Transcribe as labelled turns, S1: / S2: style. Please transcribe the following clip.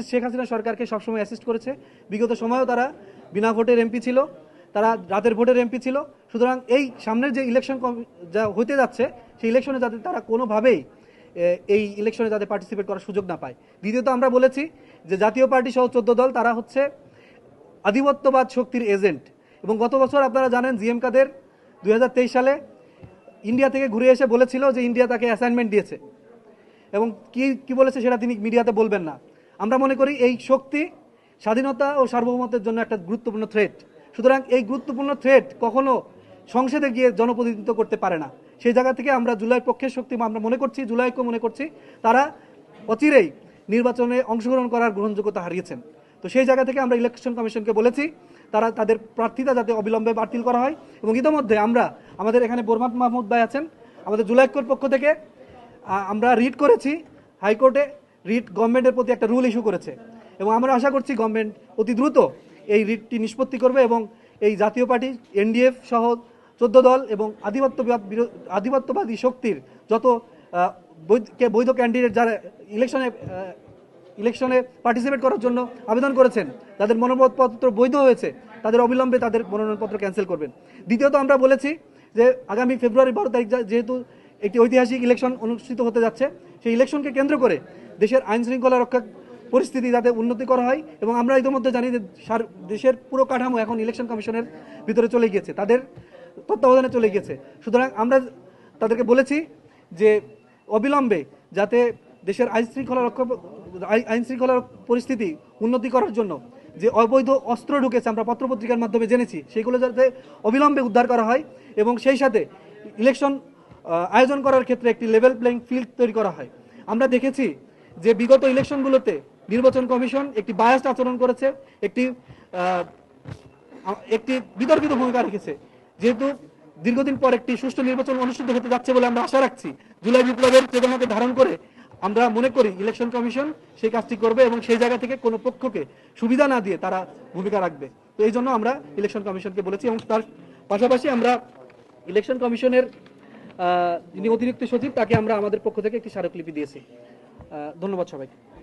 S1: Fascist Sheikh Hasina সরকারকে সবসময় assist করেছে। বিগত সময়েও তারা বিনা ভোটের এমপি ছিল, তারা রাতের ভোটের এমপি ছিল। সুতরাং এই সামনের যে ইলেকশন যা হতে যাচ্ছে সেই ইলেকশনে যাতে তারা কোনোভাবেই এই ইলেকশনে যাতে পার্টিসিপেট করার সুযোগ না পায়। দ্বিতীয়ত আমরা বলেছি যে জাতীয় পার্টি সহ 14 দল তারা হচ্ছে আধিপত্যবাদ শক্তির এজেন্ট। এবং গত বছর আপনারা জানেন জিএম কাদের 2023 সালে ইন্ডিয়া থেকে ঘুরে এসে বলেছিল যে ইন্ডিয়া তাকে অ্যাসাইনমেন্ট দিয়েছে, এবং কি বলেছে সেটা তিনি মিডিয়াতে বলবেন না। আমরা মনে করি এই শক্তি স্বাধীনতা ও সার্বভৌমত্বের জন্য একটা গুরুত্বপূর্ণ থ্রেট। সুতরাং এই গুরুত্বপূর্ণ থ্রেট কখনো সংসদে গিয়ে জনপ্রতিনিধিত্ব করতে পারে না। সেই জায়গা থেকে আমরা জুলাই পক্ষের শক্তি আমরা মনে করছি, জুলাইকে মনে করছি তারা অচিরেই নির্বাচনে অংশগ্রহণ করার গ্রহণযোগ্যতা হারিয়েছেন। তো সেই জায়গা থেকে আমরা ইলেকশন কমিশনকে বলেছি তারা তাদের প্রার্থিতা যাতে অবিলম্বে বাতিল করা হয়। এবং ইতিমধ্যে আমাদের এখানে বোরহান মাহমুদ ভাই আছেন, আমাদের জুলাইকোর পক্ষ থেকে আমরা রিট করেছি হাইকোর্টে, রিট গভর্নমেন্টের প্রতি একটা রুল ইস্যু করেছে, এবং আমরা আশা করছি গভর্নমেন্ট অতি দ্রুত এই রিটটি নিষ্পত্তি করবে এবং এই জাতীয় পার্টি এনডিএফ সহ 14 দল এবং আধিপত্যবাদী শক্তির যত বৈধ ক্যান্ডিডেট যারা ইলেকশনে পার্টিসিপেট করার জন্য আবেদন করেছেন, তাদের মনোনয়নপত্র বৈধ হয়েছে, তাদের অবিলম্বে তাদের মনোনয়নপত্র ক্যান্সেল করবেন। দ্বিতীয়ত আমরা বলেছি যে আগামী ফেব্রুয়ারি 12 তারিখ যেহেতু একটি ঐতিহাসিক ইলেকশন অনুষ্ঠিত হতে যাচ্ছে, সেই ইলেকশনকে কেন্দ্র করে দেশের আইন শৃঙ্খলা রক্ষা পরিস্থিতি যাতে উন্নতি করা হয়। এবং আমরা ইতিমধ্যে জানি যে দেশের পুরো কাঠামো এখন ইলেকশন কমিশনের ভিতরে চলে গিয়েছে, তাদের তত্ত্বাবধানে চলে গিয়েছে। সুতরাং আমরা তাদেরকে বলেছি যে অবিলম্বে যাতে দেশের আইন শৃঙ্খলা পরিস্থিতি উন্নতি করার জন্য যে অবৈধ অস্ত্র ঢুকেছে আমরা পত্রপত্রিকার মাধ্যমে জেনেছি, সেগুলো যাতে অবিলম্বে উদ্ধার করা হয় এবং সেই সাথে ইলেকশন আয়োজন করার ক্ষেত্রে একটি লেভেল প্লেইং ফিল্ড তৈরি করা হয়। আমরা দেখেছি যে বিগত ইলেকশনগুলোতে নির্বাচন কমিশন একটি বায়াসড আচরণ করেছে, একটি বিতর্কিত ভূমিকা রেখেছে। যেহেতু দীর্ঘদিন পর একটি সুষ্ঠু নির্বাচন অনুষ্ঠিত হতে যাচ্ছে বলে আমরা আশা রাখছি, জুলাই বিপ্লবের চেতনাকে ধারণ করে আমরা মনে করি ইলেকশন কমিশন সেই কাজটি করবে এবং সেই জায়গা থেকে কোনো পক্ষকে সুবিধা না দিয়ে তারা ভূমিকা রাখবে। তো এই জন্য আমরা ইলেকশন কমিশনকে বলেছি এবং তার পাশাপাশি আমরা ইলেকশন কমিশনের যিনি অতিরিক্ত সচিব তাকে আমরা আমাদের পক্ষ থেকে একটি স্মারকলিপি দিয়েছি। ধন্যবাদ সবাইকে।